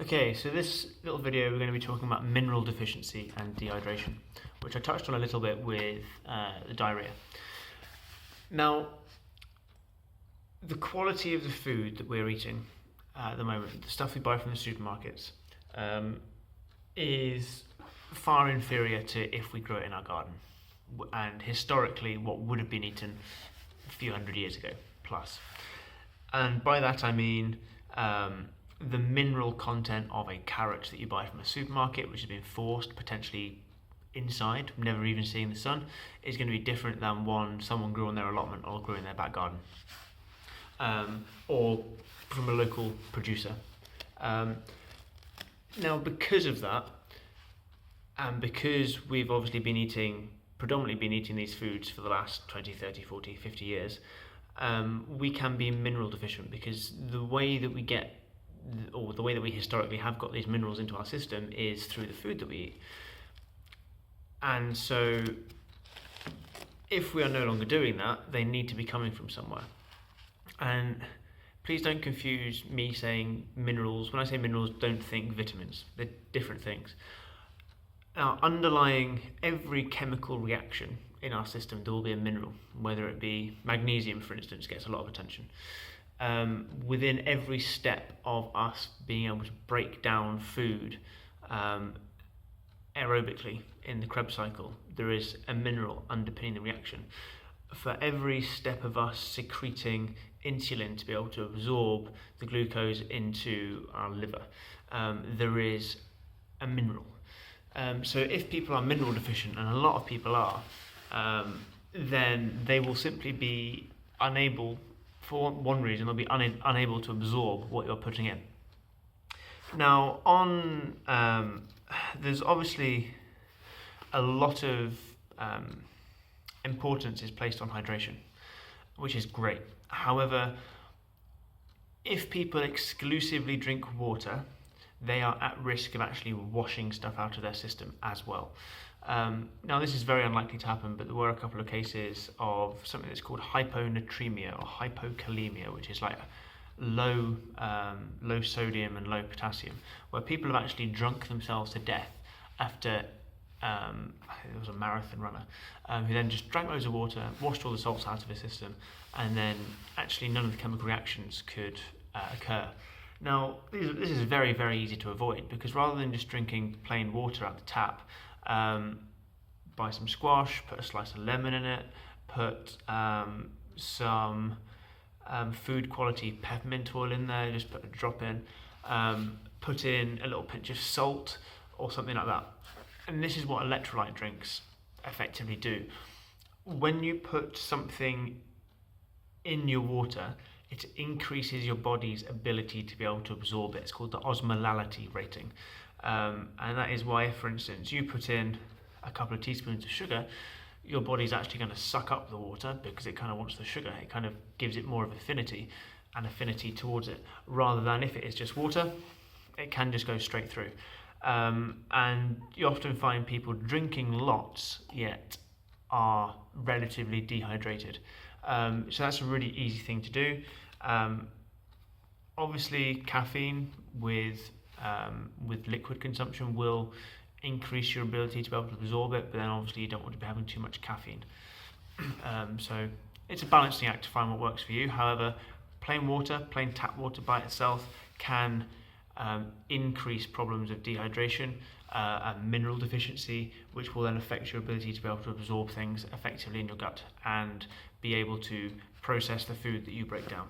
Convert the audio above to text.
Okay, so this little video we're going to be talking about mineral deficiency and dehydration, which I touched on a little bit with the diarrhea. Now, the quality of the food that we're eating at the moment, the stuff we buy from the supermarkets, is far inferior to if we grow it in our garden, and historically what would have been eaten a few hundred years ago plus. And by that I mean the mineral content of a carrot that you buy from a supermarket, which has been forced potentially inside, never even seeing the sun, is going to be different than one someone grew on their allotment or grew in their back garden, or from a local producer. Now, because of that, and because we've obviously predominantly been eating these foods for the last 20, 30, 40, 50 years, we can be mineral deficient, because the way that we historically have got these minerals into our system is through the food that we eat. And so if we are no longer doing that, they need to be coming from somewhere. And please don't confuse me saying minerals. When I say minerals, don't think vitamins. They're different things. Now, underlying every chemical reaction in our system, there will be a mineral, whether it be magnesium, for instance, gets a lot of attention. Within every step of us being able to break down food aerobically in the Krebs cycle, there is a mineral underpinning the reaction. For every step of us secreting insulin to be able to absorb the glucose into our liver, there is a mineral. So if people are mineral deficient, and a lot of people are, then they will simply be unable, for one reason, they'll be unable to absorb what you're putting in. Now, there's obviously a lot of importance is placed on hydration, which is great. However, if people exclusively drink water, they are at risk of actually washing stuff out of their system as well. Now, this is very unlikely to happen, but there were a couple of cases of something that's called hyponatremia or hypokalemia, which is like low sodium and low potassium, where people have actually drunk themselves to death after I think it was a marathon runner who then just drank loads of water, washed all the salts out of his system, and then actually none of the chemical reactions could occur. Now, this is very, very easy to avoid, because rather than just drinking plain water out the tap, buy some squash, put a slice of lemon in it, put some food quality peppermint oil in there, just put a drop in, put in a little pinch of salt or something like that. And this is what electrolyte drinks effectively do. When you put something in your water, it increases your body's ability to be able to absorb it. It's called the osmolality rating. And that is why, for instance, you put in a couple of teaspoons of sugar, your body's actually going to suck up the water because it kind of wants the sugar. It kind of gives it more of affinity towards it, rather than if it is just water, it can just go straight through. And you often find people drinking lots yet are relatively dehydrated. So that's a really easy thing to do. Obviously, caffeine with liquid consumption will increase your ability to be able to absorb it, but then obviously you don't want to be having too much caffeine. So it's a balancing act to find what works for you. However, plain tap water by itself can increase problems of dehydration and mineral deficiency, which will then affect your ability to be able to absorb things effectively in your gut and be able to process the food that you break down.